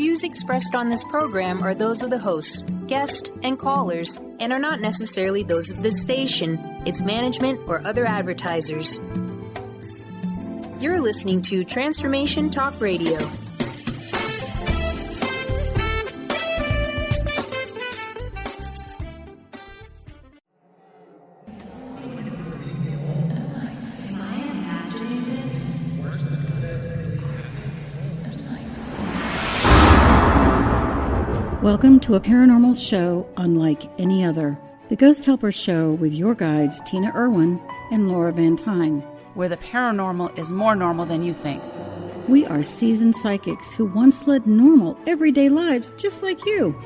views expressed on this program are those of the hosts, guests, and callers, and are not necessarily those of this station, its management, or other advertisers. You're listening to Transformation Talk Radio. Welcome to a paranormal show unlike any other. The Ghost Helper Show with your guides, Tina Irwin and Laura Van Tyne. Where the paranormal is more normal than you think. We are seasoned psychics who once led normal, everyday lives just like you.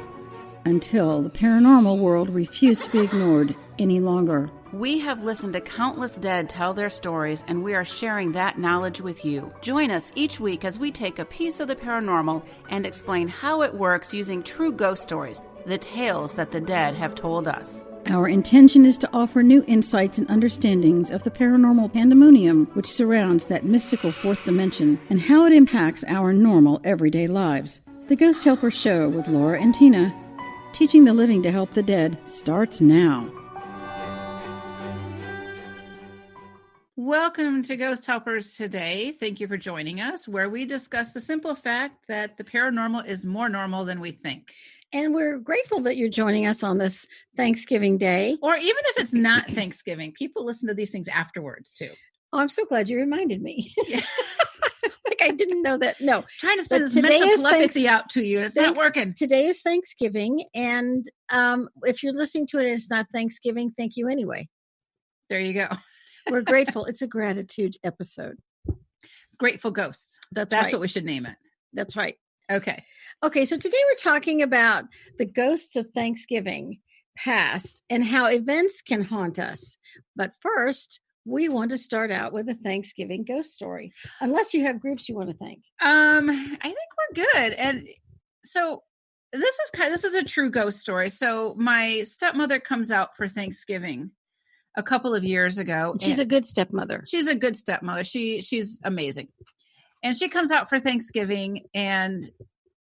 Until the paranormal world refused to be ignored any longer. We have listened to countless dead tell their stories, and we are sharing that knowledge with you. Join us each week as we take a piece of the paranormal and explain how it works using true ghost stories, the tales that the dead have told us. Our intention is to offer new insights and understandings of the paranormal pandemonium which surrounds that mystical fourth dimension and how it impacts our normal everyday lives. The Ghost Helper Show with Laura and Tina, teaching the living to help the dead, starts now. Welcome to Ghost Helpers today. Thank you for joining us, where we discuss the simple fact that the paranormal is more normal than we think. And we're grateful that you're joining us on this Thanksgiving Day. Or even if it's not Thanksgiving, people listen to these things afterwards too. Oh, I'm so glad you reminded me. Yeah. Like I didn't know that. No. Trying to send this mental telepathy out to you. It's not working. Today is Thanksgiving. And if you're listening to it and it's not Thanksgiving, thank you anyway. There you go. We're grateful. It's a gratitude episode. Grateful Ghosts. That's right. what we should name it. That's right. Okay. So today we're talking about the ghosts of Thanksgiving past and how events can haunt us. But first, we want to start out with a Thanksgiving ghost story. Unless you have groups you want to thank. I think we're good. And so this is a true ghost story. So my stepmother comes out for Thanksgiving a couple of years ago. She's a good stepmother. She's a good stepmother. She's amazing. And she comes out for Thanksgiving, and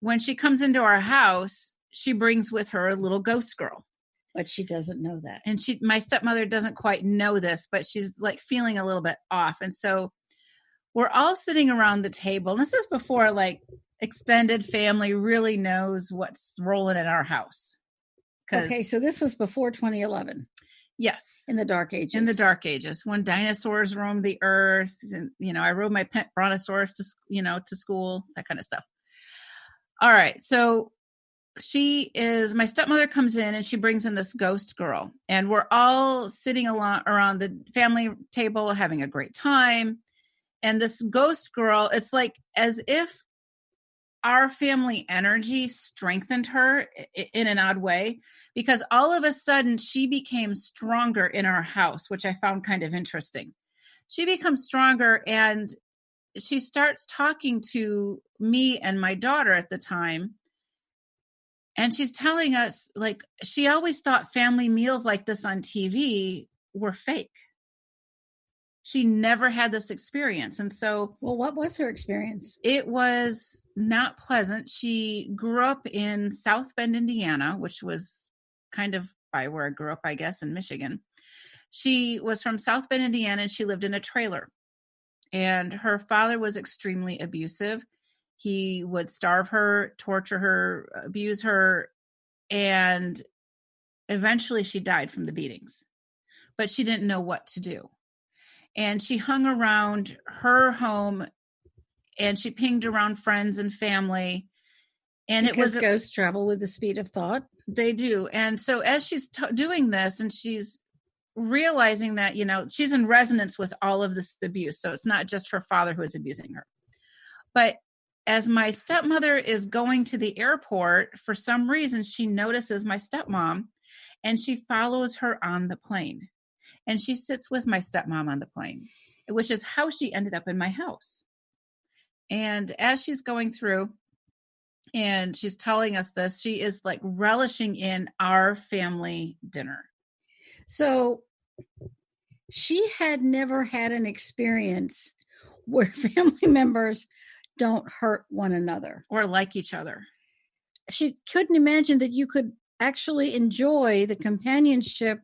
when she comes into our house, she brings with her a little ghost girl. But she doesn't know that. And my stepmother doesn't quite know this, but she's like feeling a little bit off. And so we're all sitting around the table. And this is before like extended family really knows what's rolling in our house. Okay, so this was before 2011. Yes. In the Dark Ages. In the Dark Ages, when dinosaurs roamed the earth. And, I rode my pet brontosaurus to school, that kind of stuff. All right. So my stepmother comes in and she brings in this ghost girl. And we're all sitting around the family table having a great time. And this ghost girl, it's like as if our family energy strengthened her in an odd way, because all of a sudden she became stronger in our house, which I found kind of interesting. She becomes stronger and she starts talking to me and my daughter at the time. And she's telling us, like, she always thought family meals like this on TV were fake. She never had this experience. And so... Well, what was her experience? It was not pleasant. She grew up in South Bend, Indiana, which was kind of by where I grew up, I guess, in Michigan. She was from South Bend, Indiana, and she lived in a trailer. And her father was extremely abusive. He would starve her, torture her, abuse her, and eventually she died from the beatings. But she didn't know what to do. And she hung around her home and she pinged around friends and family. And because ghosts travel with the speed of thought. They do. And so as she's doing this and she's realizing that, she's in resonance with all of this abuse. So it's not just her father who is abusing her. But as my stepmother is going to the airport, for some reason, she notices my stepmom and she follows her on the plane. And she sits with my stepmom on the plane, which is how she ended up in my house. And as she's going through and she's telling us this, she is like relishing in our family dinner. So she had never had an experience where family members don't hurt one another. Or like each other. she couldn't imagine that you could actually enjoy the companionship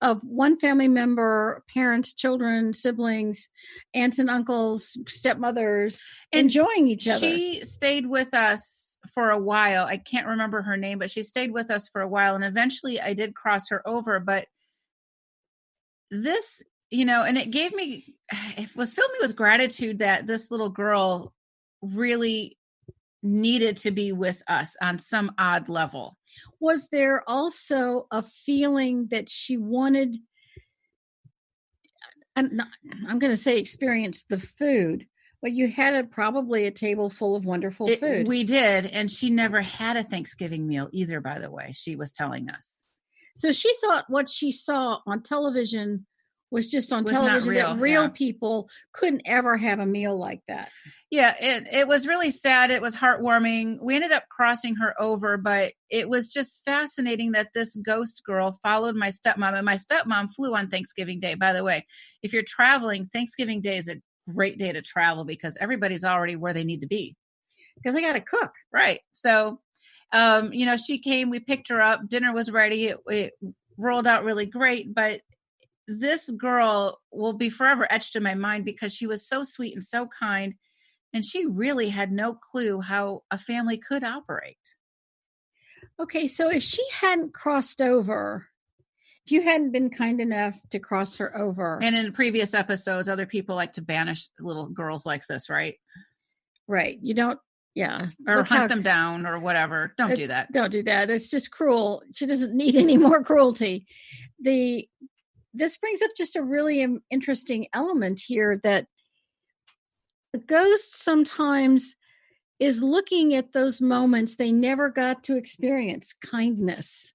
of one family member, parents, children, siblings, aunts and uncles, stepmothers, and enjoying each other. She stayed with us for a while. I can't remember her name, but she stayed with us for a while. And eventually I did cross her over. But this, and it was filled me with gratitude that this little girl really needed to be with us on some odd level. Was there also a feeling that she wanted, I'm going to say experience the food, but you had probably a table full of wonderful food. We did. And she never had a Thanksgiving meal either, by the way, she was telling us. So she thought what she saw on television was just on television, that real people couldn't ever have a meal like that. Yeah, it was really sad. It was heartwarming. We ended up crossing her over, but it was just fascinating that this ghost girl followed my stepmom, and my stepmom flew on Thanksgiving Day. By the way, if you're traveling, Thanksgiving Day is a great day to travel because everybody's already where they need to be. Because they got to cook. Right. So, she came, we picked her up, dinner was ready. It rolled out really great, but this girl will be forever etched in my mind because she was so sweet and so kind, and she really had no clue how a family could operate. Okay, so if she hadn't crossed over, if you hadn't been kind enough to cross her over. And in previous episodes, other people like to banish little girls like this, right? Right. You don't, or hunt them down or whatever. Don't do that. Don't do that. It's just cruel. She doesn't need any more cruelty. This brings up just a really interesting element here, that the ghost sometimes is looking at those moments they never got to experience: kindness,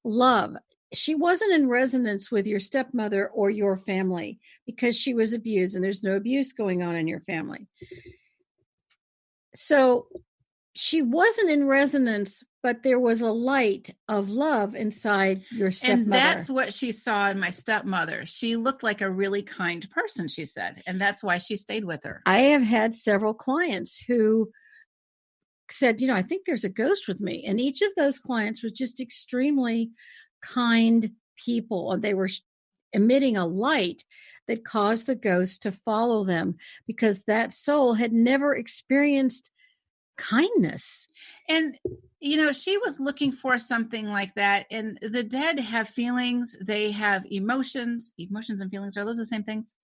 love. She wasn't in resonance with your stepmother or your family because she was abused, and there's no abuse going on in your family. So she wasn't in resonance, but there was a light of love inside your stepmother. And that's what she saw in my stepmother. She looked like a really kind person, she said. And that's why she stayed with her. I have had several clients who said, I think there's a ghost with me. And each of those clients was just extremely kind people. And they were emitting a light that caused the ghost to follow them because that soul had never experienced kindness. And she was looking for something like that. And the dead have feelings, they have emotions and feelings. Are those the same things?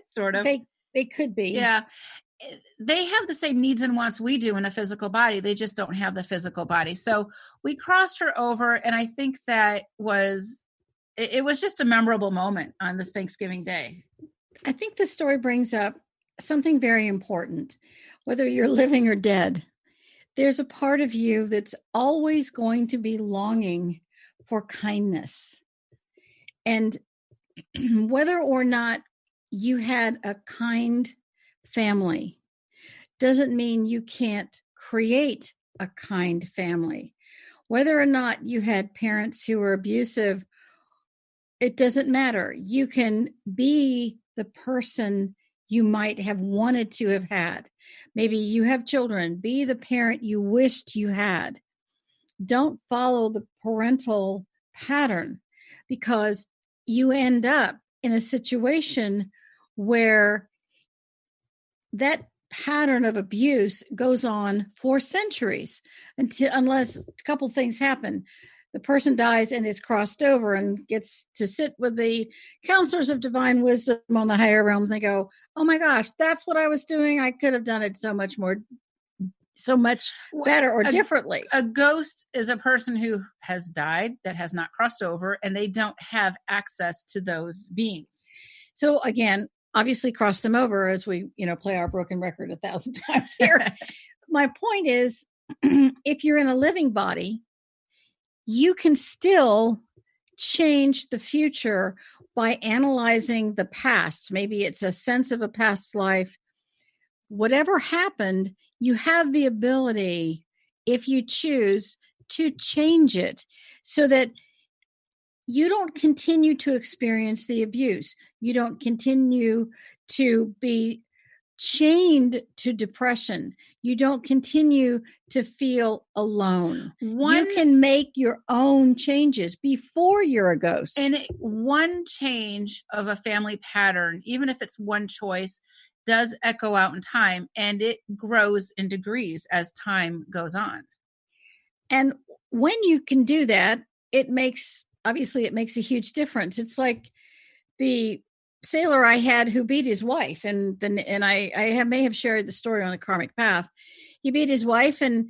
Sort of. They could be. Yeah. They have the same needs and wants we do in a physical body. They just don't have the physical body. So we crossed her over, and I think that it was just a memorable moment on this Thanksgiving Day. I think this story brings up something very important. Whether you're living or dead, there's a part of you that's always going to be longing for kindness. And whether or not you had a kind family doesn't mean you can't create a kind family. Whether or not you had parents who were abusive, it doesn't matter. You can be the person you might have wanted to have had. Maybe you have children. Be the parent you wished you had. Don't follow the parental pattern, because you end up in a situation where that pattern of abuse goes on for centuries unless a couple things happen. The person dies and is crossed over and gets to sit with the counselors of divine wisdom on the higher realms. They go, oh my gosh, that's what I was doing. I could have done it so much better or differently. A ghost is a person who has died that has not crossed over, and they don't have access to those beings. So again, obviously cross them over as we, play our broken record 1,000 times here. My point is, if you're in a living body, you can still change the future by analyzing the past. Maybe it's a sense of a past life. Whatever happened, you have the ability, if you choose, to change it so that you don't continue to experience the abuse. You don't continue to be chained to depression. You don't continue to feel alone. You can make your own changes before you're a ghost. And one change of a family pattern, even if it's one choice, does echo out in time, and it grows in degrees as time goes on. And when you can do that, it makes a huge difference. It's like the sailor I had who beat his wife, and I may have shared the story on the Karmic Path. He beat his wife, and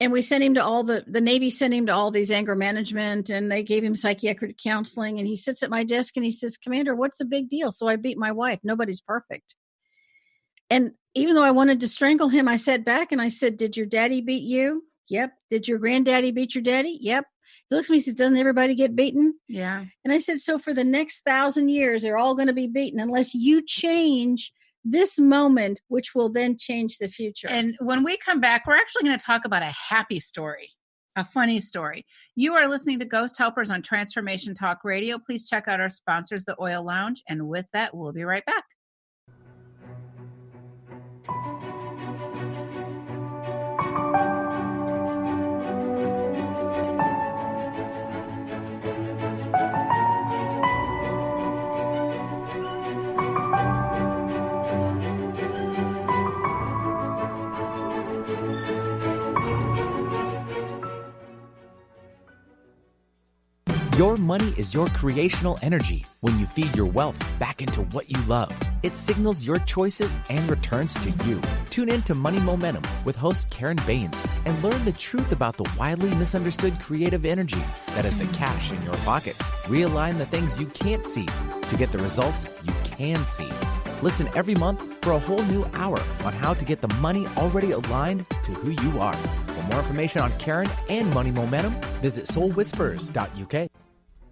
we sent him to all the Navy sent him to all these anger management, and they gave him psychiatric counseling. And he sits at my desk and he says, "Commander, what's the big deal? So I beat my wife. Nobody's perfect." And even though I wanted to strangle him, I sat back and I said, "Did your daddy beat you?" "Yep." "Did your granddaddy beat your daddy?" "Yep." He looks at me and says, "Doesn't everybody get beaten?" Yeah. And I said, "So for the next 1,000 years, they're all going to be beaten unless you change this moment, which will then change the future." And when we come back, we're actually going to talk about a happy story, a funny story. You are listening to Ghost Helpers on Transformation Talk Radio. Please check out our sponsors, the Oil Lounge. And with that, we'll be right back. Your money is your creational energy. When you feed your wealth back into what you love, it signals your choices and returns to you. Tune in to Money Momentum with host Karen Baines and learn the truth about the widely misunderstood creative energy that is the cash in your pocket. Realign the things you can't see to get the results you can see. Listen every month for a whole new hour on how to get the money already aligned to who you are. For more information on Karen and Money Momentum, visit soulwhispers.uk.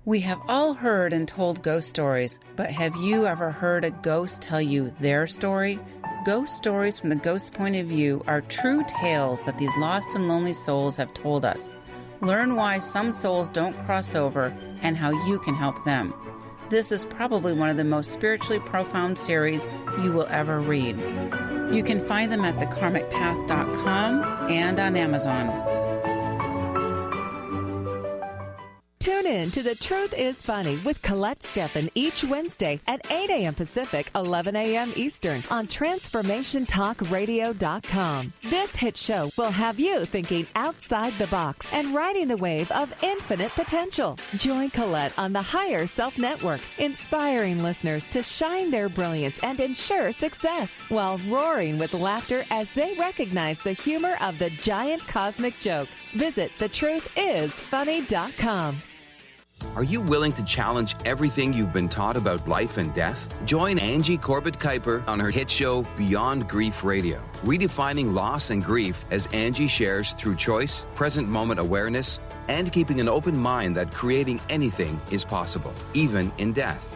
We have all heard and told ghost stories, but have you ever heard a ghost tell you their story? Ghost stories from the ghost's point of view are true tales that these lost and lonely souls have told us. Learn why some souls don't cross over and how you can help them. This is probably one of the most spiritually profound series you will ever read. You can find them at thekarmicpath.com and on Amazon. Tune in to The Truth is Funny with Colette Steffen each Wednesday at 8 a.m. Pacific, 11 a.m. Eastern on TransformationTalkRadio.com. This hit show will have you thinking outside the box and riding the wave of infinite potential. Join Colette on the Higher Self Network, inspiring listeners to shine their brilliance and ensure success while roaring with laughter as they recognize the humor of the giant cosmic joke. Visit thetruthisfunny.com. Are you willing to challenge everything you've been taught about life and death? Join Angie Corbett-Kuiper on her hit show Beyond Grief Radio, redefining loss and grief as Angie shares through choice, present moment awareness, and keeping an open mind that creating anything is possible, even in death.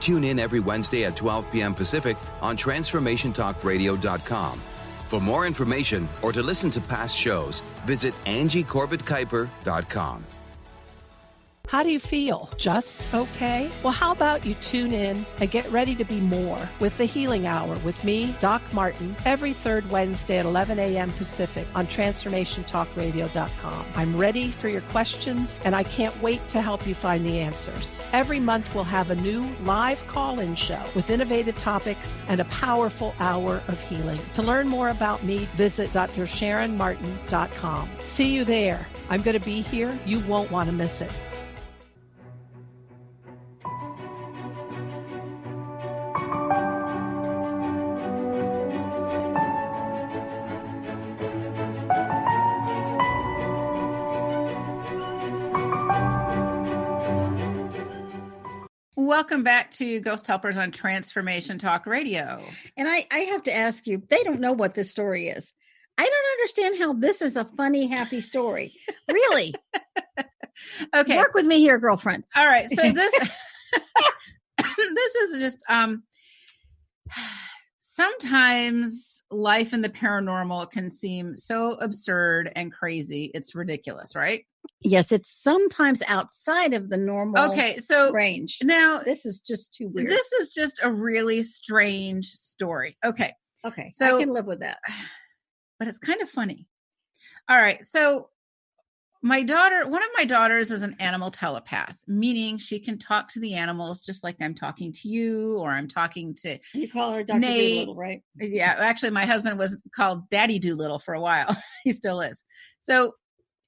Tune in every Wednesday at 12 p.m. Pacific on TransformationTalkRadio.com. For more information or to listen to past shows, visit AngieCorbettKuiper.com. How do you feel? Just okay? Well, how about you tune in and get ready to be more with the Healing Hour with me, Doc Martin, every third Wednesday at 11 a.m. Pacific on TransformationTalkRadio.com. I'm ready for your questions, and I can't wait to help you find the answers. Every month, we'll have a new live call-in show with innovative topics and a powerful hour of healing. To learn more about me, visit DrSharonMartin.com. See you there. I'm going to be here. You won't want to miss it. Welcome back to Ghost Helpers on Transformation Talk Radio. And I have to ask you, they don't know what this story is. I don't understand how this is a funny, happy story. Really? Okay. Work with me here, girlfriend. All right. So this this is just sometimes life in the paranormal can seem so absurd and crazy. It's ridiculous, right? Yes, it's sometimes outside of the normal range. Now this is just too weird. This is just a really strange story. Okay. Okay. So I can live with that. But it's kind of funny. All right. So one of my daughters is an animal telepath, meaning she can talk to the animals just like I'm talking to you, or I'm talking to You call her Dr. Nate. Doolittle, right? Yeah. Actually, my husband was called Daddy Doolittle for a while. He still is. So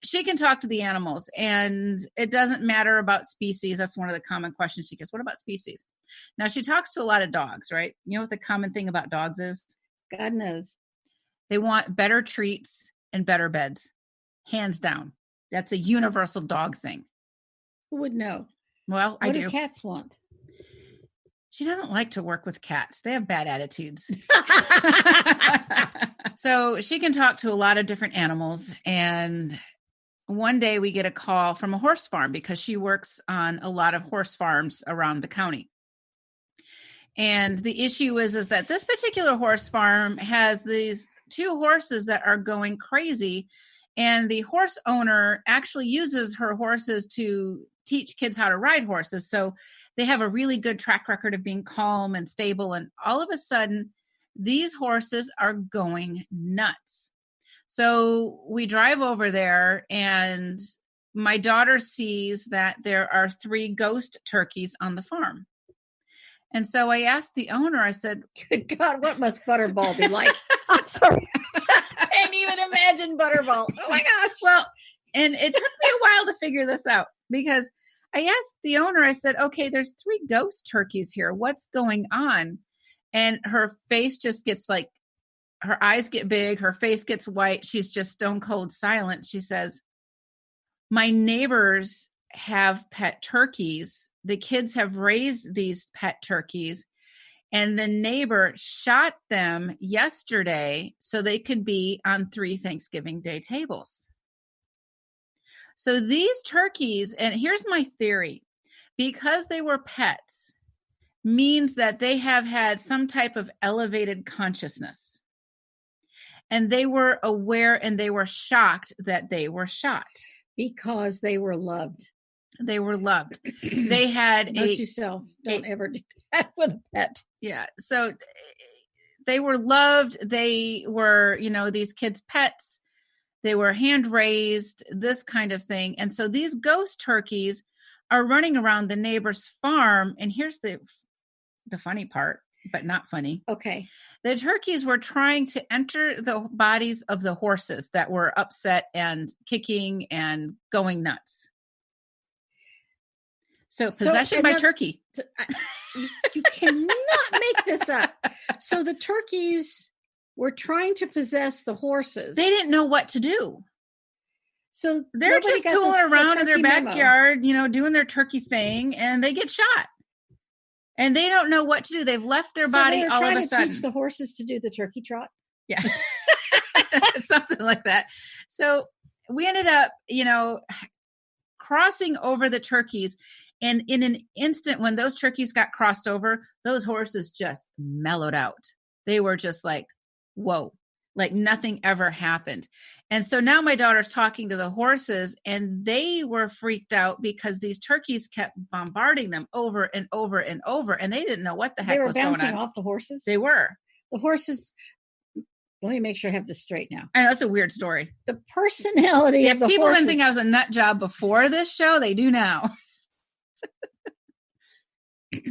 she can talk to the animals, and it doesn't matter about species. That's one of the common questions she gets. What about species? Now, she talks to a lot of dogs, right? You know what the common thing about dogs is? God knows. They want better treats and better beds. Hands down. That's a universal dog thing. Who would know? Well, I do. What do cats want? She doesn't like to work with cats. They have bad attitudes. So she can talk to a lot of different animals. And one day we get a call from a horse farm because she works on a lot of horse farms around the county. And the issue is that this particular horse farm has these 2 horses that are going crazy. And the horse owner actually uses her horses to teach kids how to ride horses. So they have a really good track record of being calm and stable. And all of a sudden, these horses are going nuts. So we drive over there, and my daughter sees that there are 3 ghost turkeys on the farm. And so I asked the owner, I said, good God, what must Butterball be like? I'm sorry. I can't even imagine Butterball. Oh my gosh. Well, and it took me a while to figure this out, because I asked the owner, I said, okay, there's 3 ghost turkeys here. What's going on? And her face just gets like, her eyes get big, her face gets white. She's just stone cold silent. She says, my neighbors have pet turkeys. The kids have raised these pet turkeys, and the neighbor shot them yesterday so they could be on 3 Thanksgiving Day tables. So these turkeys, and here's my theory, because they were pets, means that they have had some type of elevated consciousness. And they were aware, and they were shocked that they were shot. Because they were loved. They were loved. They had Note yourself. Don't ever do that with a pet. Yeah. So they were loved. They were, these kids' pets. They were hand raised, this kind of thing. And so these ghost turkeys are running around the neighbor's farm. And here's the funny part, but not funny. Okay. The turkeys were trying to enter the bodies of the horses that were upset and kicking and going nuts. So possession by turkey. You cannot make this up. So the turkeys were trying to possess the horses. They didn't know what to do. So they're just tooling around in their backyard, doing their turkey thing, and they get shot. And they don't know what to do. They've left their body all of a sudden. Trying to teach the horses to do the turkey trot. Yeah. Something like that. So we ended up, crossing over the turkeys. And in an instant, when those turkeys got crossed over, those horses just mellowed out. They were just like, whoa, like nothing ever happened. And so now my daughter's talking to the horses, and they were freaked out because these turkeys kept bombarding them over and over and over. And they didn't know what the heck was going on. They were bouncing off the horses? They were. The horses... Let me make sure I have this straight now. I know, that's a weird story. The personality of the people horses. didn't think I was a nut job before this show. They do now.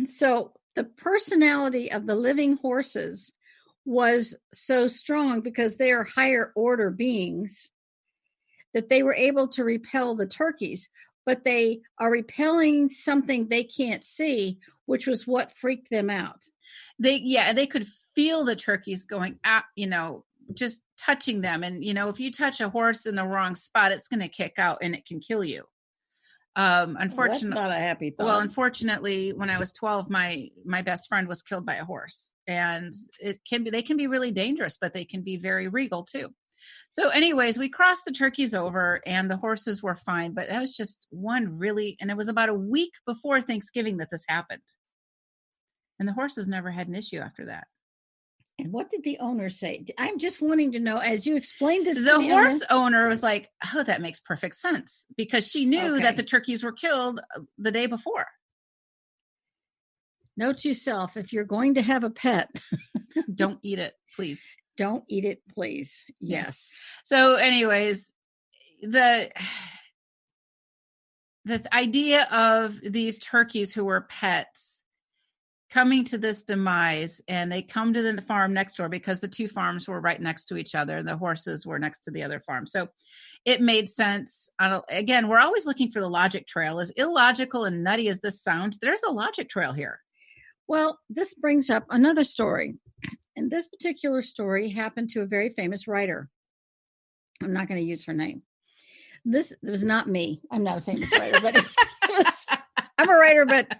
So the personality of the living horses was so strong because they are higher order beings that they were able to repel the turkeys, but they are repelling something they can't see, which was what freaked them out. They could feel the turkeys going out, just touching them. And, if you touch a horse in the wrong spot, it's going to kick out and it can kill you. Unfortunately, that's not a happy thought. Well, unfortunately, when I was 12, my best friend was killed by a horse, and they can be really dangerous, but they can be very regal too. So anyways, we crossed the turkeys over and the horses were fine, but that was just and it was about a week before Thanksgiving that this happened. And the horses never had an issue after that. And what did the owner say? I'm just wanting to know, as you explained this. The horse owner was like, oh, that makes perfect sense, because she knew that the turkeys were killed the day before. Note to yourself, if you're going to have a pet, Don't eat it, please. don't eat it, please. Yeah. Yes. So anyways, the idea of these turkeys who were pets coming to this demise, and they come to the farm next door because the two farms were right next to each other. The horses were next to the other farm. So it made sense. Again, we're always looking for the logic trail. As illogical and nutty as this sounds, there's a logic trail here. Well, this brings up another story. And this particular story happened to a very famous writer. I'm not going to use her name. This was not me. I'm not a famous writer, but I'm a writer, but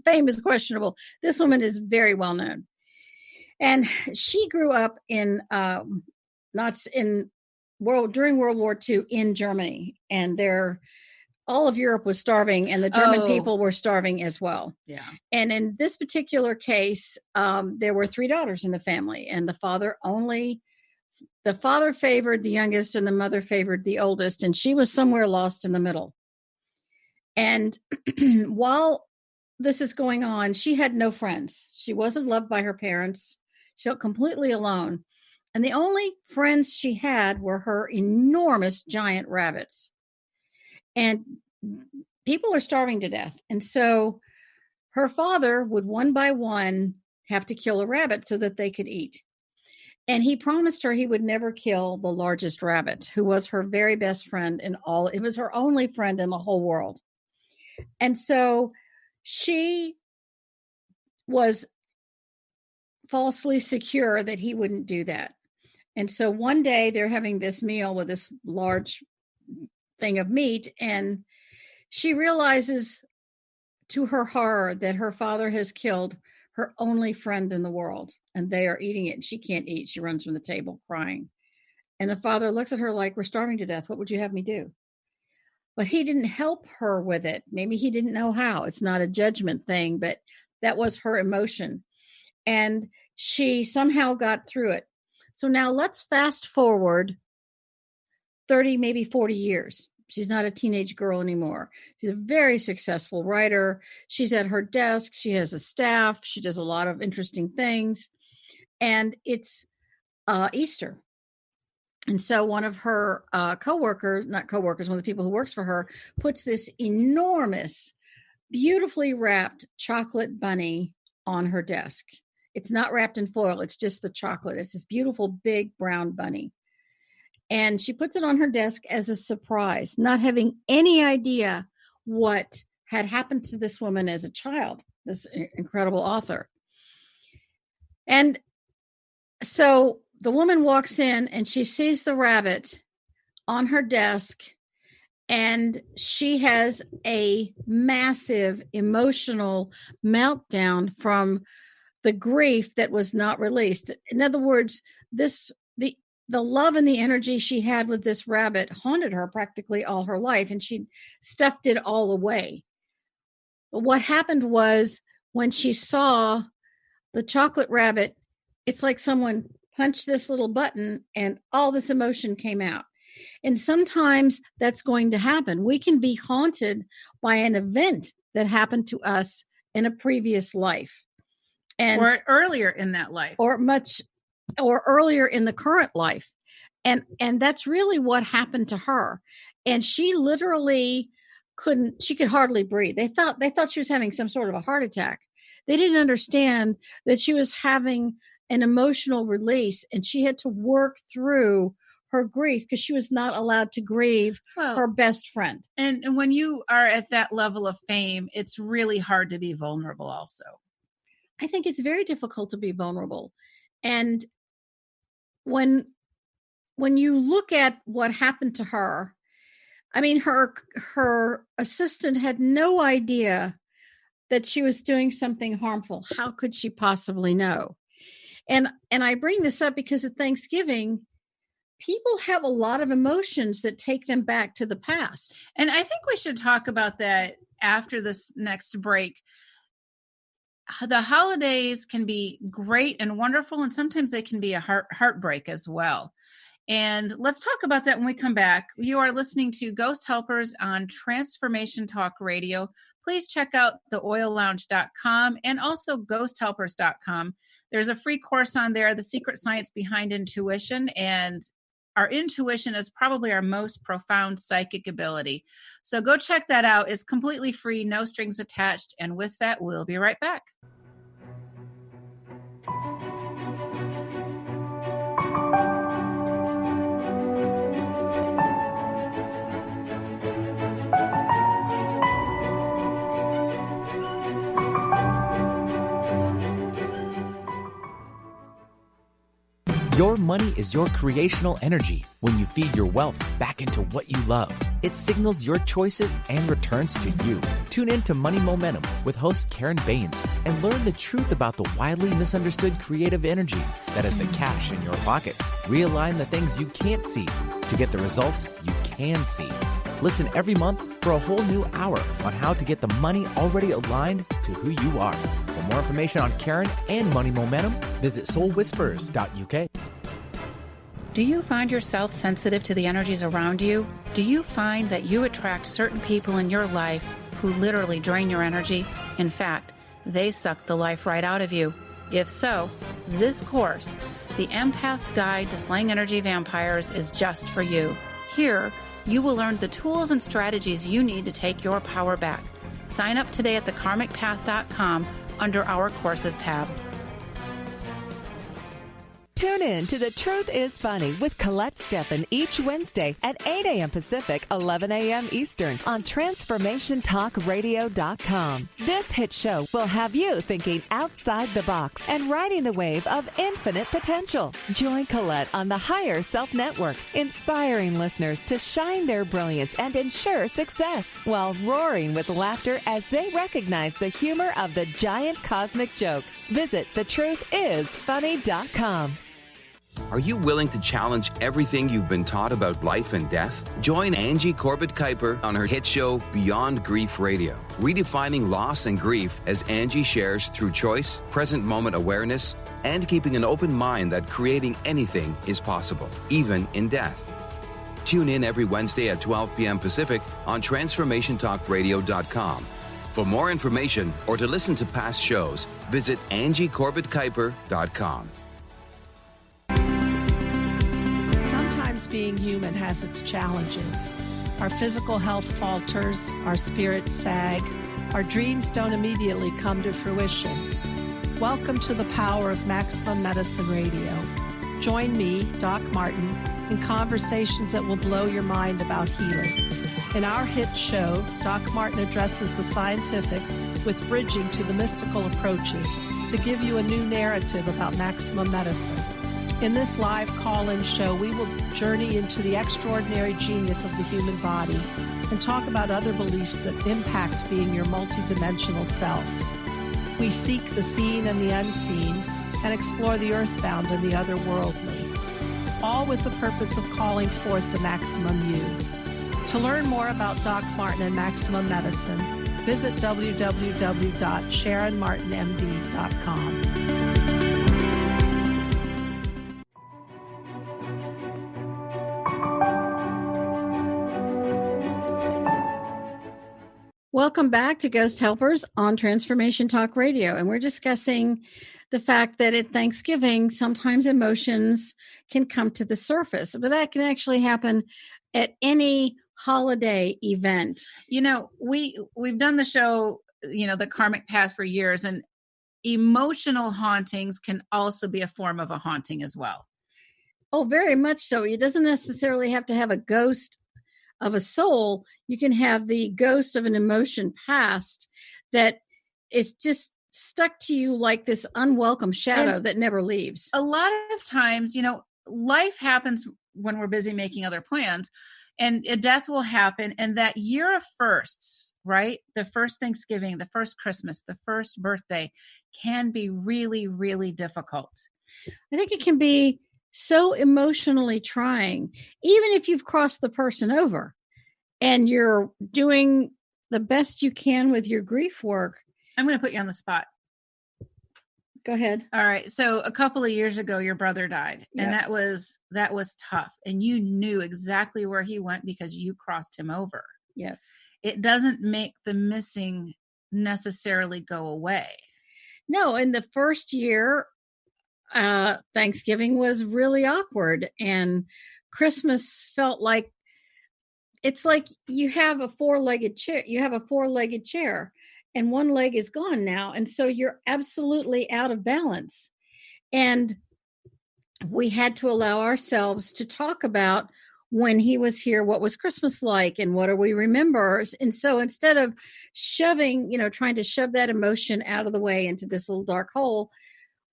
fame is questionable. This woman is very well known. And she grew up in during World War II in Germany. And all of Europe was starving, and the German people were starving as well. Yeah. And in this particular case, there were 3 daughters in the family, and the father favored the youngest and the mother favored the oldest, and she was somewhere lost in the middle. And while this is going on, she had no friends. She wasn't loved by her parents. She felt completely alone. And the only friends she had were her enormous giant rabbits. And people are starving to death. And so her father would one by one have to kill a rabbit so that they could eat. And he promised her he would never kill the largest rabbit, who was her very best friend it was her only friend in the whole world. And so she was falsely secure that he wouldn't do that. And so one day they're having this meal with this large thing of meat, and she realizes to her horror that her father has killed her only friend in the world, and they are eating it, and she can't eat. She runs from the table crying. And the father looks at her like, we're starving to death. What would you have me do? But he didn't help her with it. Maybe he didn't know how. It's not a judgment thing, but that was her emotion. And she somehow got through it. So now let's fast forward 30, maybe 40 years. She's not a teenage girl anymore. She's a very successful writer. She's at her desk. She has a staff. She does a lot of interesting things. And it's Easter. And so one of her one of the people who works for her, puts this enormous, beautifully wrapped chocolate bunny on her desk. It's not wrapped in foil. It's just the chocolate. It's this beautiful, big brown bunny. And she puts it on her desk as a surprise, not having any idea what had happened to this woman as a child, this incredible author. And so the woman walks in and she sees the rabbit on her desk, and she has a massive emotional meltdown from the grief that was not released. In other words, the love and the energy she had with this rabbit haunted her practically all her life, and she stuffed it all away. But what happened was, when she saw the chocolate rabbit, it's like someone punched this little button and all this emotion came out. And sometimes that's going to happen. We can be haunted by an event that happened to us in a previous life. Or earlier in that life. Or earlier in the current life. And that's really what happened to her. And she literally she could hardly breathe. They thought she was having some sort of a heart attack. They didn't understand that she was having an emotional release, and she had to work through her grief because she was not allowed to grieve her best friend. And when you are at that level of fame, it's really hard to be vulnerable also. I think it's very difficult to be vulnerable. And when you look at what happened to her, I mean, her assistant had no idea that she was doing something harmful. How could she possibly know? And I bring this up because at Thanksgiving, people have a lot of emotions that take them back to the past. And I think we should talk about that after this next break. The holidays can be great and wonderful, and sometimes they can be a heartbreak as well. And let's talk about that when we come back. You are listening to Ghost Helpers on Transformation Talk Radio. Please check out theoillounge.com and also ghosthelpers.com. There's a free course on there, The Secret Science Behind Intuition, and our intuition is probably our most profound psychic ability. So go check that out. It's completely free, no strings attached. And with that, we'll be right back. Your money is your creational energy. When you feed your wealth back into what you love, it signals your choices and returns to you. Tune in to Money Momentum with host Karen Baines and learn the truth about the widely misunderstood creative energy that is the cash in your pocket. Realign the things you can't see to get the results you can see. Listen every month for a whole new hour on how to get the money already aligned to who you are. For more information on Karen and Money Momentum, visit soulwhispers.uk. Do you find yourself sensitive to the energies around you? Do you find that you attract certain people in your life who literally drain your energy? In fact, they suck the life right out of you. If so, this course, The Empath's Guide to Slaying Energy Vampires, is just for you. Here, you will learn the tools and strategies you need to take your power back. Sign up today at thekarmicpath.com under our courses tab. Tune in to The Truth is Funny with Colette Steffen each Wednesday at 8 a.m. Pacific, 11 a.m. Eastern on TransformationTalkRadio.com. This hit show will have you thinking outside the box and riding the wave of infinite potential. Join Colette on the Higher Self Network, inspiring listeners to shine their brilliance and ensure success while roaring with laughter as they recognize the humor of the giant cosmic joke. Visit thetruthисfunny.com. Are you willing to challenge everything you've been taught about life and death? Join Angie Corbett-Kuiper on her hit show Beyond Grief Radio, redefining loss and grief as Angie shares through choice, present moment awareness, and keeping an open mind that creating anything is possible, even in death. Tune in every Wednesday at 12 p.m. Pacific on TransformationTalkRadio.com. For more information or to listen to past shows, visit AngieCorbettKuiper.com. Sometimes being human has its challenges. Our physical health falters, our spirits sag, our dreams don't immediately come to fruition. Welcome to the power of Maximum Medicine Radio. Join me, Doc Martin, in conversations that will blow your mind about healing. In our hit show, Doc Martin addresses the scientific with bridging to the mystical approaches to give you a new narrative about maximum medicine. In this live call-in show, we will journey into the extraordinary genius of the human body and talk about other beliefs that impact being your multidimensional self. We seek the seen and the unseen and explore the earthbound and the otherworldly, all with the purpose of calling forth the maximum you. To learn more about Doc Martin and Maximum Medicine, visit www.sharonmartinmd.com. Welcome back to Ghost Helpers on Transformation Talk Radio. And we're discussing the fact that at Thanksgiving, sometimes emotions can come to the surface, but that can actually happen at any holiday event. You know, we've done the show, the Karmic Path for years, and emotional hauntings can also be a form of a haunting as well. Oh, very much so. It doesn't necessarily have to have a ghost of a soul. You can have the ghost of an emotion past that is just stuck to you like this unwelcome shadow that never leaves. A lot of times, life happens when we're busy making other plans, and a death will happen. And that year of firsts, right? The first Thanksgiving, the first Christmas, the first birthday can be really, really difficult. I think it can be so emotionally trying, even if you've crossed the person over and you're doing the best you can with your grief work. I'm going to put you on the spot. Go ahead. All right. So a couple of years ago, your brother died, and Yeah. that was tough. And you knew exactly where he went because you crossed him over. Yes. It doesn't make the missing necessarily go away. No, in the first year, Thanksgiving was really awkward, and Christmas felt like it's like you have a four-legged chair, and one leg is gone now, and so you're absolutely out of balance. And we had to allow ourselves to talk about when he was here, what was Christmas like and what do we remember? And so instead of trying to shove that emotion out of the way into this little dark hole,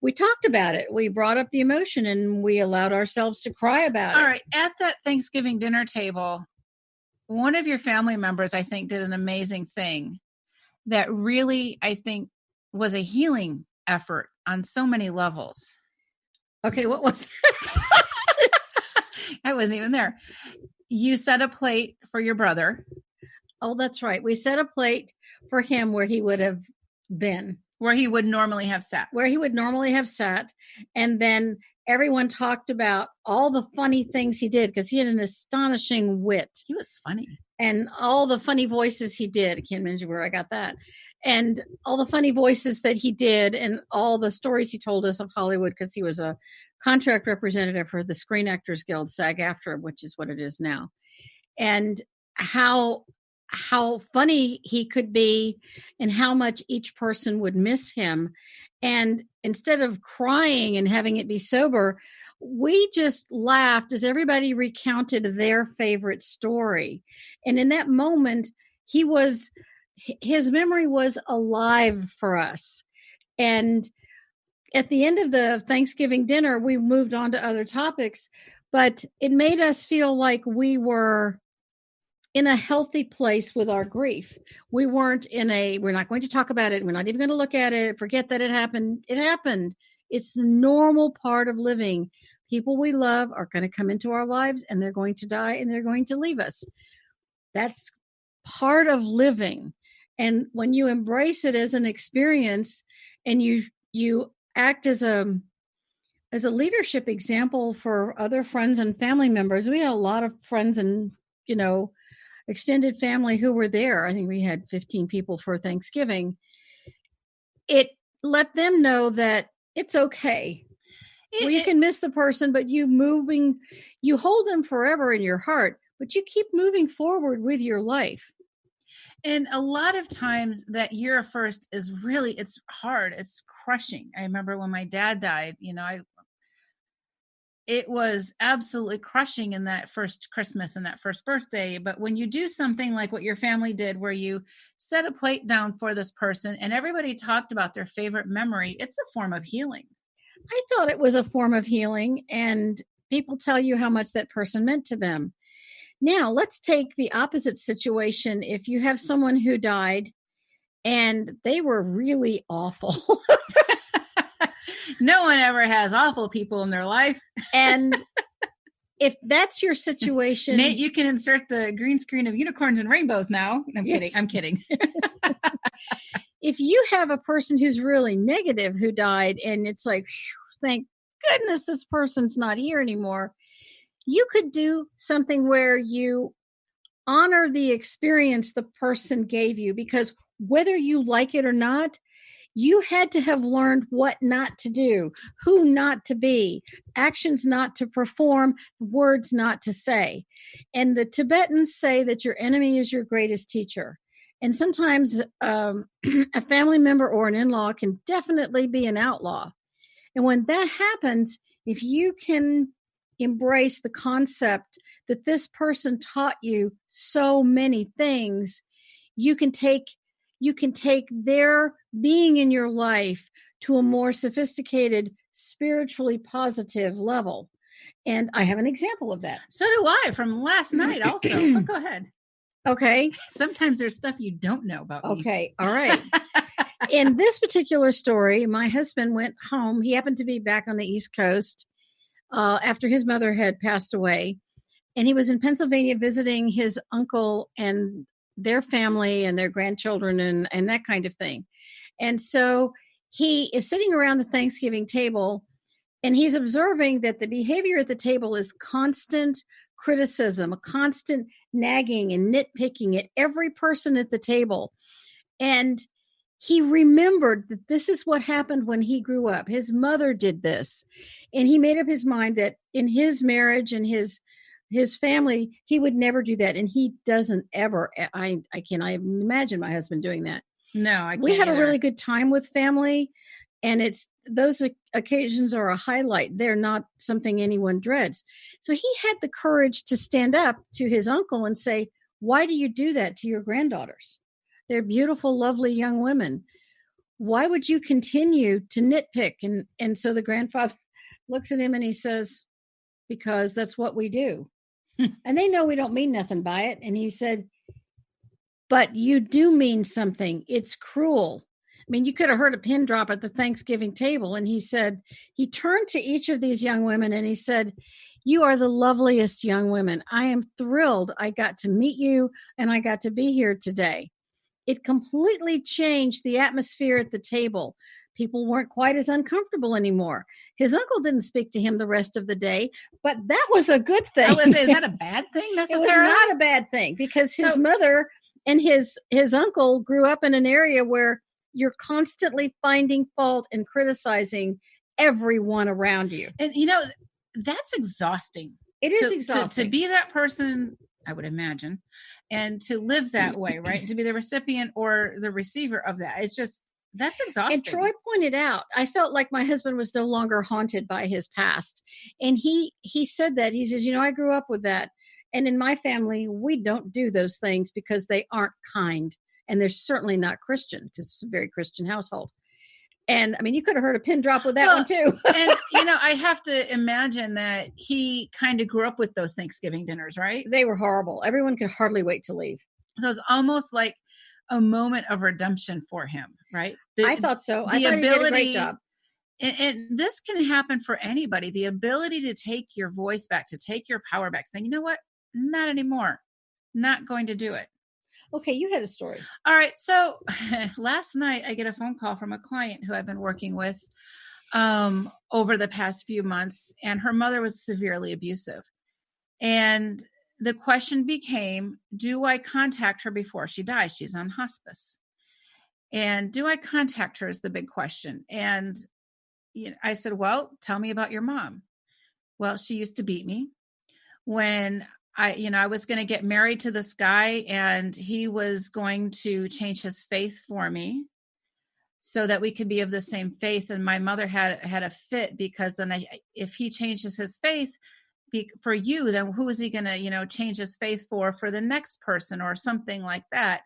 we talked about it. We brought up the emotion and we allowed ourselves to cry about it. All right. At that Thanksgiving dinner table, one of your family members, I think, did an amazing thing that really, I think, was a healing effort on so many levels. Okay, what was I wasn't even there. You set a plate for your brother. Oh, that's right. We set a plate for him where he would have been. Where he would normally have sat. And then everyone talked about all the funny things he did because he had an astonishing wit. He was funny. And all the funny voices he did. I can't remember where I got that. And all the funny voices that he did and all the stories he told us of Hollywood because he was a contract representative for the Screen Actors Guild, SAG-AFTRA, which is what it is now. And how funny he could be and how much each person would miss him. And instead of crying and having it be sober, we just laughed as everybody recounted their favorite story. And in that moment, his memory was alive for us. And at the end of the Thanksgiving dinner, we moved on to other topics, but it made us feel like we were in a healthy place with our grief. We're not going to talk about it. We're not even going to look at it. Forget that it happened. It happened. It's the normal part of living. People we love are going to come into our lives and they're going to die and they're going to leave us. That's part of living. And when you embrace it as an experience and you act as a leadership example for other friends and family members, we had a lot of friends and, extended family who were there. I think we had 15 people for Thanksgiving. It let them know that it's okay. You can miss the person, but you hold them forever in your heart, but you keep moving forward with your life. And a lot of times that year first is really, it's hard. It's crushing. I remember when my dad died, it was absolutely crushing in that first Christmas and that first birthday. But when you do something like what your family did, where you set a plate down for this person and everybody talked about their favorite memory, it's a form of healing. I thought it was a form of healing, and people tell you how much that person meant to them. Now, let's take the opposite situation. If you have someone who died and they were really awful. No one ever has awful people in their life. And if that's your situation, Nate, you can insert the green screen of unicorns and rainbows now. I'm kidding. If you have a person who's really negative who died and it's like, thank goodness this person's not here anymore, you could do something where you honor the experience the person gave you, because whether you like it or not, you had to have learned what not to do, who not to be, actions not to perform, words not to say. And the Tibetans say that your enemy is your greatest teacher. And sometimes a family member or an in-law can definitely be an outlaw. And when that happens, if you can embrace the concept that this person taught you so many things, you can take their being in your life to a more sophisticated, spiritually positive level. And I have an example of that. So do I, from last night also. But go ahead. Okay. Sometimes there's stuff you don't know about me. Okay. All right. In this particular story, my husband went home. He happened to be back on the East Coast after his mother had passed away. And he was in Pennsylvania visiting his uncle and their family and their grandchildren and that kind of thing. And so he is sitting around the Thanksgiving table and he's observing that the behavior at the table is constant criticism, a constant nagging and nitpicking at every person at the table. And he remembered that this is what happened when he grew up. His mother did this. And he made up his mind that in his marriage and his family, he would never do that. And he doesn't ever. I imagine my husband doing that. No, I can't. We have either. a really good time with family. And it's those occasions are a highlight. They're not something anyone dreads. So he had the courage to stand up to his uncle and say, why do you do that to your granddaughters? They're beautiful, lovely young women. Why would you continue to nitpick? And so the grandfather looks at him and he says, because that's what we do. And they know we don't mean nothing by it. And he said, but you do mean something. It's cruel. I mean, you could have heard a pin drop at the Thanksgiving table. And he said, he turned to each of these young women and he said, you are the loveliest young women. I am thrilled I got to meet you and I got to be here today. It completely changed the atmosphere at the table. People weren't quite as uncomfortable anymore. His uncle didn't speak to him the rest of the day, but that was a good thing. I was saying, is that a bad thing necessarily? It was not a bad thing because his mother and his uncle grew up in an area where you're constantly finding fault and criticizing everyone around you. And, that's exhausting. It is exhausting. To be that person, I would imagine, and to live that way, right? To be the recipient or the receiver of that. It's just, that's exhausting. And Troy pointed out, I felt like my husband was no longer haunted by his past. And he said that. He says, I grew up with that. And in my family, we don't do those things because they aren't kind. And they're certainly not Christian because it's a very Christian household. And I mean, you could have heard a pin drop with that one too. And, I have to imagine that he kind of grew up with those Thanksgiving dinners, right? They were horrible. Everyone could hardly wait to leave. So it's almost like a moment of redemption for him, right? I thought so. I thought he did a great job. And this can happen for anybody. The ability to take your voice back, to take your power back, saying, you know what? Not anymore. Not going to do it. Okay, you had a story. All right. So last night I get a phone call from a client who I've been working with over the past few months, and her mother was severely abusive. And the question became, do I contact her before she dies? She's on hospice. And do I contact her is the big question. And I said, well, tell me about your mom. Well, she used to beat me when I was going to get married to this guy, and he was going to change his faith for me so that we could be of the same faith. And my mother had a fit because then if he changes his faith for you, then who is he going to, change his faith for the next person or something like that.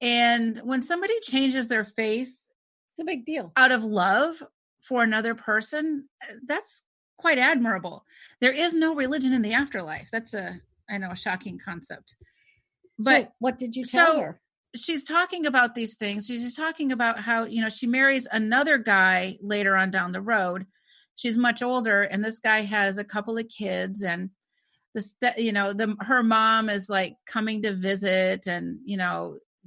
And when somebody changes their faith, it's a big deal out of love for another person, that's quite admirable. There is no religion in the afterlife. That's a shocking concept. But so what did you tell her? She's talking about these things. She's talking about how, she marries another guy later on down the road. She's much older, and this guy has a couple of kids, and her mom is like coming to visit, and,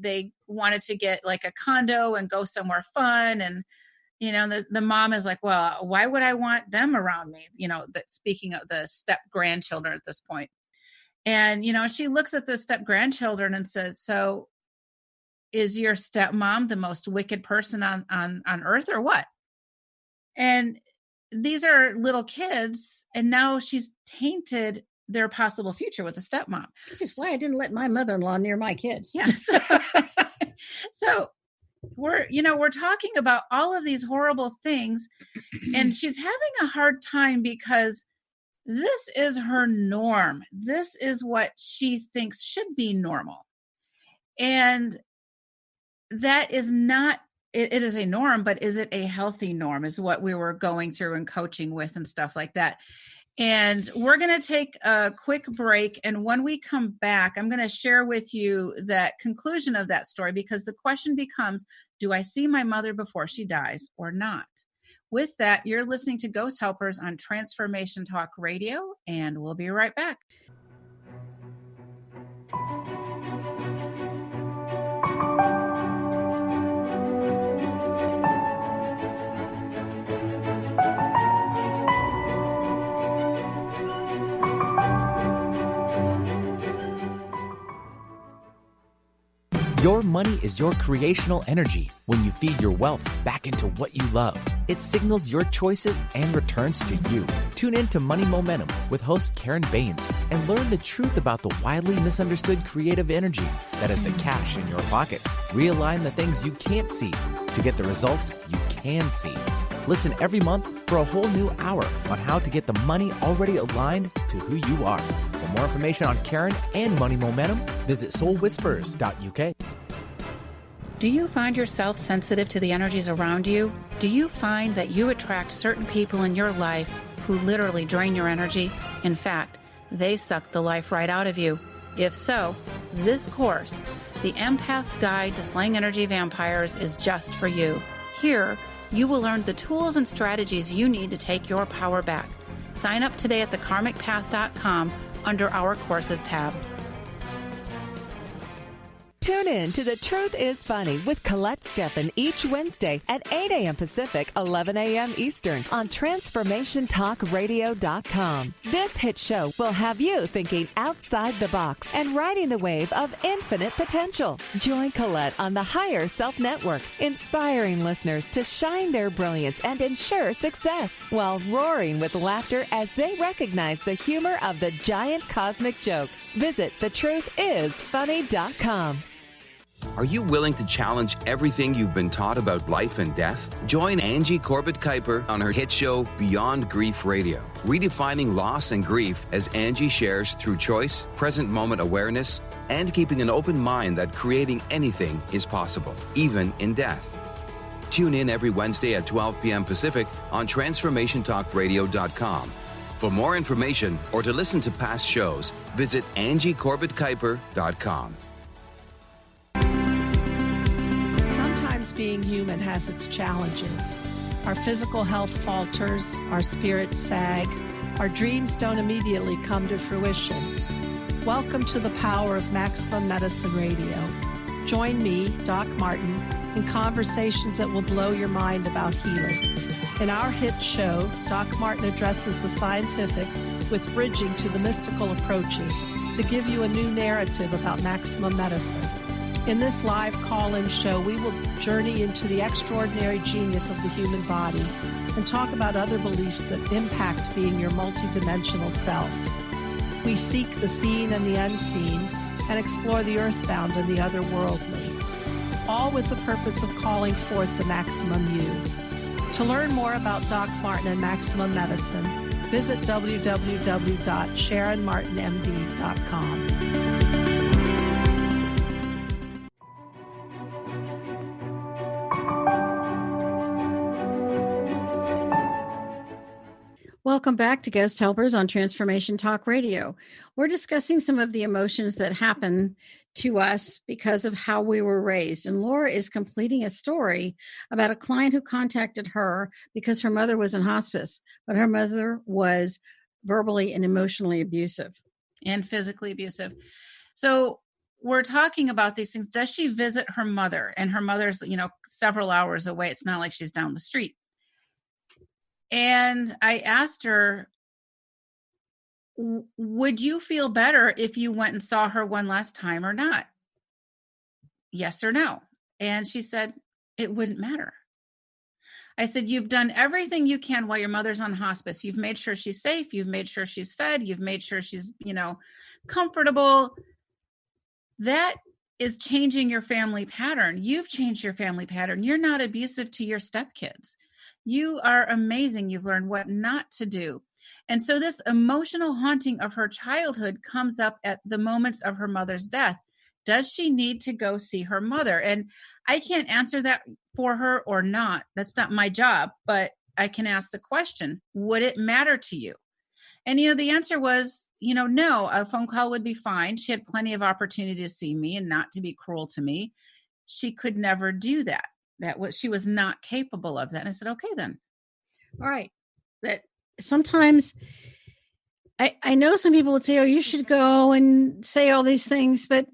they wanted to get like a condo and go somewhere fun. And, the mom is like, well, why would I want them around me? Speaking of the step grandchildren at this point. And, she looks at the step grandchildren and says, so is your stepmom the most wicked person on earth or what? And these are little kids. And now she's tainted their possible future with a stepmom. Which is why I didn't let my mother-in-law near my kids. Yes. So we're talking about all of these horrible things, and she's having a hard time because this is her norm. This is what she thinks should be normal. And that is not, it is a norm, but is it a healthy norm is what we were going through and coaching with and stuff like that. And we're going to take a quick break. And when we come back, I'm going to share with you that conclusion of that story, because the question becomes, do I see my mother before she dies or not? With that, you're listening to Ghost Helpers on Transformation Talk Radio, and we'll be right back. Your money is your creational energy. When you feed your wealth back into what you love, it signals your choices and returns to you. Tune in to Money Momentum with host Karen Baines and learn the truth about the widely misunderstood creative energy that is the cash in your pocket. Realign the things you can't see to get the results you can see. Listen every month for a whole new hour on how to get the money already aligned to who you are. For more information on Karen and Money Momentum, visit soulwhispers.uk. Do you find yourself sensitive to the energies around you? Do you find that you attract certain people in your life who literally drain your energy? In fact, they suck the life right out of you. If so, this course, The Empath's Guide to Slaying Energy Vampires, is just for you. Here, you will learn the tools and strategies you need to take your power back. Sign up today at thekarmicpath.com under our courses tab. Tune in to The Truth is Funny with Colette Steffen each Wednesday at 8 a.m. Pacific, 11 a.m. Eastern on TransformationTalkRadio.com. This hit show will have you thinking outside the box and riding the wave of infinite potential. Join Colette on the Higher Self Network, inspiring listeners to shine their brilliance and ensure success while roaring with laughter as they recognize the humor of the giant cosmic joke. Visit thetruthisfunny.com. Are you willing to challenge everything you've been taught about life and death? Join Angie Corbett-Kuiper on her hit show Beyond Grief Radio, redefining loss and grief as Angie shares through choice, present moment awareness, and keeping an open mind that creating anything is possible, even in death. Tune in every Wednesday at 12 p.m. Pacific on TransformationTalkRadio.com. For more information or to listen to past shows, visit AngieCorbettKuiper.com. Sometimes being human has its challenges. Our physical health falters, our spirits sag, our dreams don't immediately come to fruition. Welcome to the power of Maximum Medicine Radio. Join me, Doc Martin, in conversations that will blow your mind about healing. In our hit show, Doc Martin addresses the scientific with bridging to the mystical approaches to give you a new narrative about maximum medicine. In this live call-in show, we will journey into the extraordinary genius of the human body and talk about other beliefs that impact being your multidimensional self. We seek the seen and the unseen and explore the earthbound and the otherworldly, all with the purpose of calling forth the maximum you. To learn more about Doc Martin and Maximum Medicine, visit www.SharonMartinMD.com. Welcome back to Guest Helpers on Transformation Talk Radio. We're discussing some of the emotions that happen to us because of how we were raised. And Laura is completing a story about a client who contacted her because her mother was in hospice, but her mother was verbally and emotionally abusive. And physically abusive. So we're talking about these things. Does she visit her mother? And her mother's, several hours away. It's not like she's down the street. And I asked her, would you feel better if you went and saw her one last time or not? Yes or no? And she said, it wouldn't matter. I said, you've done everything you can while your mother's on hospice. You've made sure she's safe. You've made sure she's fed. You've made sure she's, comfortable. That is changing your family pattern. You've changed your family pattern. You're not abusive to your stepkids. You are amazing. You've learned what not to do. And so this emotional haunting of her childhood comes up at the moments of her mother's death. Does she need to go see her mother? And I can't answer that for her or not. That's not my job, but I can ask the question, would it matter to you? And, the answer was, no, a phone call would be fine. She had plenty of opportunity to see me and not to be cruel to me. She could never do that. She was not capable of that. And I said, okay, then. All right. That sometimes I know some people would say, oh, you should go and say all these things, but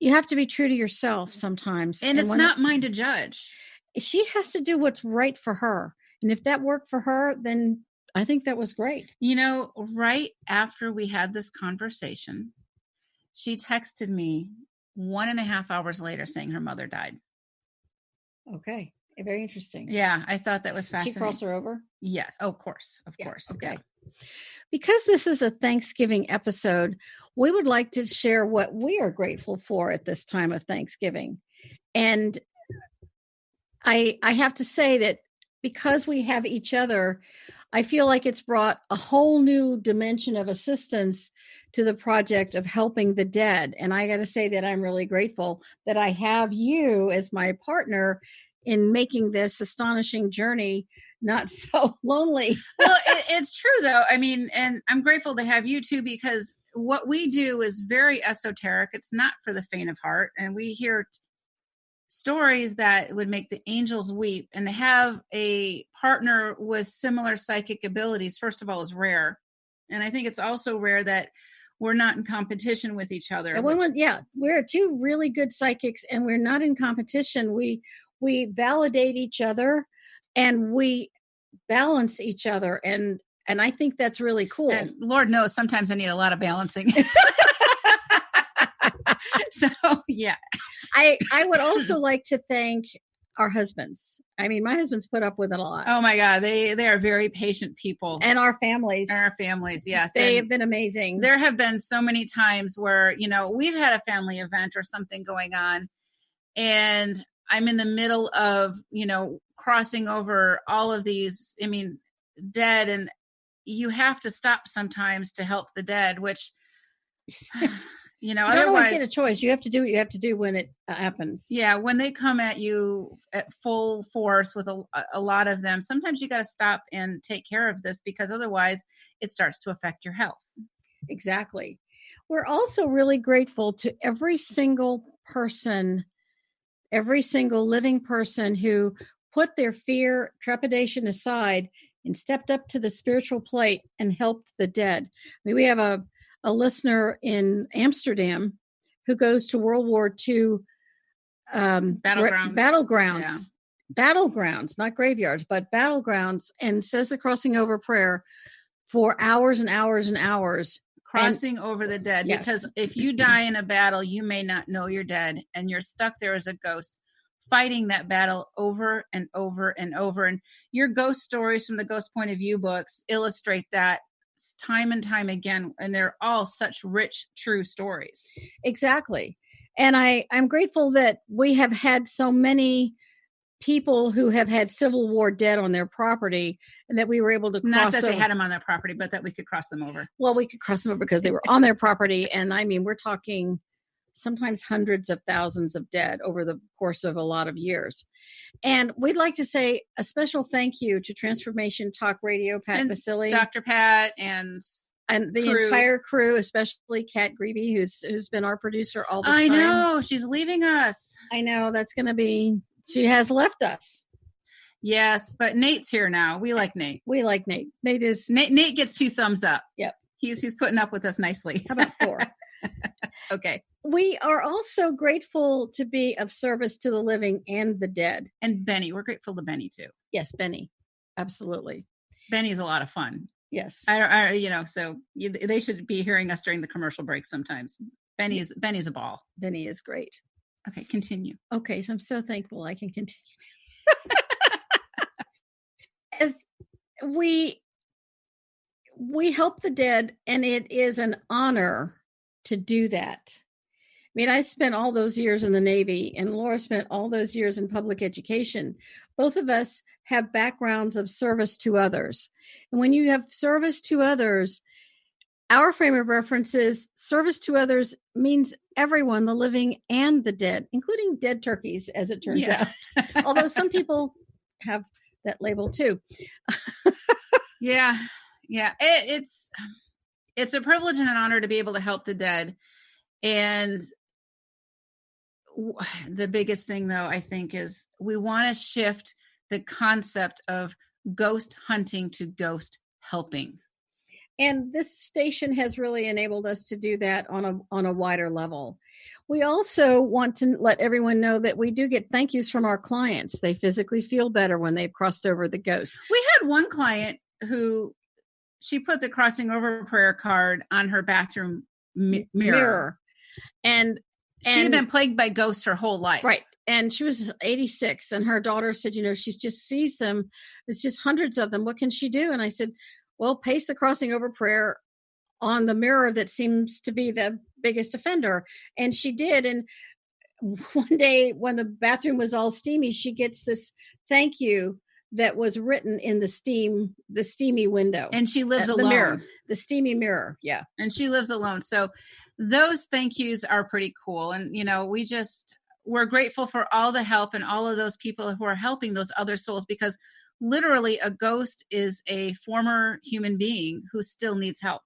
you have to be true to yourself sometimes. And it's not mine to judge. She has to do what's right for her. And if that worked for her, then I think that was great. Right after we had this conversation, she texted me 1.5 hours later saying her mother died. Okay. Very interesting. Yeah, I thought that was fascinating. She cross her over? Yes. Oh, of course. Of course. Okay. Yeah. Because this is a Thanksgiving episode, we would like to share what we are grateful for at this time of Thanksgiving. And I have to say that because we have each other, I feel like it's brought a whole new dimension of assistance to the project of helping the dead. And I got to say that I'm really grateful that I have you as my partner in making this astonishing journey not so lonely. Well, it's true though. I mean, and I'm grateful to have you too, because what we do is very esoteric. It's not for the faint of heart. And we hear stories that would make the angels weep, and to have a partner with similar psychic abilities, first of all, is rare. And I think it's also rare that we're not in competition with each other. And we're two really good psychics, and we're not in competition. We validate each other, and we balance each other, and I think that's really cool. And Lord knows sometimes I need a lot of balancing. So yeah. I would also like to thank our husbands. I mean, my husband's put up with it a lot. Oh my God. They are very patient people. And our families. Yes. They have been amazing. There have been so many times where, we've had a family event or something going on, and I'm in the middle of, crossing over all of these, dead, and you have to stop sometimes to help the dead, which, you don't always get a choice. You have to do what you have to do when it happens. Yeah. When they come at you at full force with a lot of them, sometimes you got to stop and take care of this, because otherwise it starts to affect your health. Exactly. We're also really grateful to every single living person who put their fear, trepidation aside and stepped up to the spiritual plate and helped the dead. I mean, we have a listener in Amsterdam who goes to World War II battlegrounds, not graveyards, but battlegrounds, and says the crossing over prayer for hours and hours and hours. Crossing over the dead. Yes. Because if you die in a battle, you may not know you're dead, and you're stuck there as a ghost, fighting that battle over and over and over. And your ghost stories from the Ghost Point of View books illustrate that time and time again, and they're all such rich, true stories. Exactly. And I'm grateful that we have had so many people who have had Civil War dead on their property, and that we were able to cross Not that over. They had them on their property, but that we could cross them over. Well, we could cross them over because they were on their property. And I mean, we're talking sometimes hundreds of thousands of dead over the course of a lot of years. And we'd like to say a special thank you to Transformation Talk Radio, Pat Basile, Dr. Pat, and the entire crew, especially Kat Grebe, who's been our producer all this time. I know, she's leaving us. I know, that's going to be, she has left us. Yes, but Nate's here now. We like Nate. Nate gets 2 thumbs up. Yep. He's putting up with us nicely. How about 4? Okay. We are also grateful to be of service to the living and the dead. And Benny. We're grateful to Benny too. Yes, Benny. Absolutely. Benny's a lot of fun. Yes. They should be hearing us during the commercial break sometimes. Benny's a ball. Benny is great. Okay, continue. Okay, so I'm so thankful I can continue. As we help the dead, and it is an honor to do that. I mean, I spent all those years in the Navy, and Laura spent all those years in public education. Both of us have backgrounds of service to others. And when you have service to others, our frame of reference is service to others means everyone, the living and the dead, including dead turkeys, as it turns out. Although some people have that label too. Yeah. It's a privilege and an honor to be able to help the dead. And the biggest thing, though, I think, is we want to shift the concept of ghost hunting to ghost helping. And this station has really enabled us to do that on a wider level. We also want to let everyone know that we do get thank yous from our clients. They physically feel better when they've crossed over the ghost. We had one client who she put the crossing over prayer card on her bathroom mirror. And She had been plagued by ghosts her whole life. Right. And she was 86, and her daughter said, she just sees them. It's just hundreds of them. What can she do? And I said, well, paste the crossing over prayer on the mirror that seems to be the biggest offender. And she did. And one day when the bathroom was all steamy, she gets this thank you that was written in the steamy window. And she lives alone. The mirror, the steamy mirror. Yeah. And she lives alone. So those thank yous are pretty cool. And, we're grateful for all the help and all of those people who are helping those other souls, because literally a ghost is a former human being who still needs help.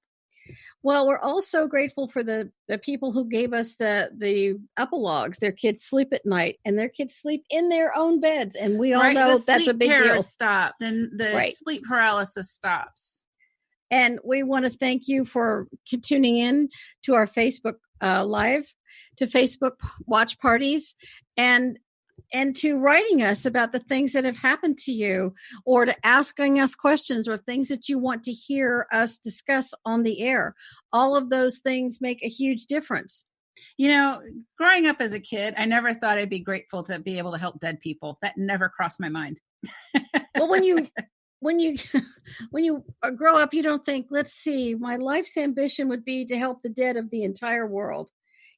Well, we're also grateful for the people who gave us the epilogues. Their kids sleep at night, and their kids sleep in their own beds. And we all know that's a big deal. Stop. Then the sleep paralysis stops. And we want to thank you for tuning in to our Facebook Live, to Facebook watch parties, and to writing us about the things that have happened to you, or to asking us questions, or things that you want to hear us discuss on the air. All of those things make a huge difference. Growing up as a kid, I never thought I'd be grateful to be able to help dead people. That never crossed my mind. Well, when you grow up, you don't think, let's see, my life's ambition would be to help the dead of the entire world.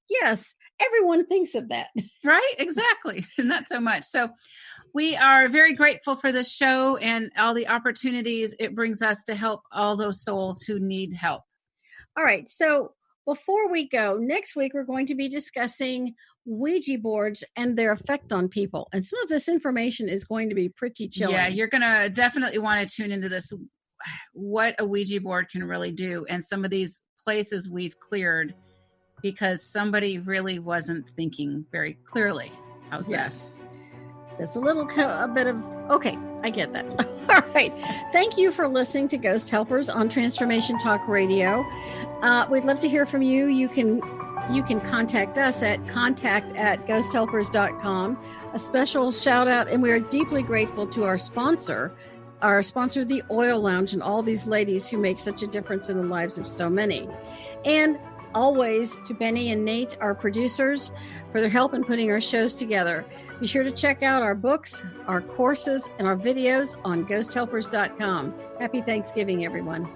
Yes, everyone thinks of that. Right? Exactly. Not so much. So we are very grateful for this show and all the opportunities it brings us to help all those souls who need help. All right. So before we go, next week, we're going to be discussing Ouija boards and their effect on people. And some of this information is going to be pretty chilling. Yeah, you're going to definitely want to tune into this, what a Ouija board can really do. And some of these places we've cleared because somebody really wasn't thinking very clearly. How's that? That's a bit of, okay, I get that. All right. Thank you for listening to Ghost Helpers on Transformation Talk Radio. We'd love to hear from you. You can contact us at contact@ghosthelpers.com. A special shout out, and we are deeply grateful to our sponsor, the Oil Lounge, and all these ladies who make such a difference in the lives of so many. And always to Benny and Nate, our producers, for their help in putting our shows together. Be sure to check out our books, our courses, and our videos on ghosthelpers.com. Happy Thanksgiving, everyone.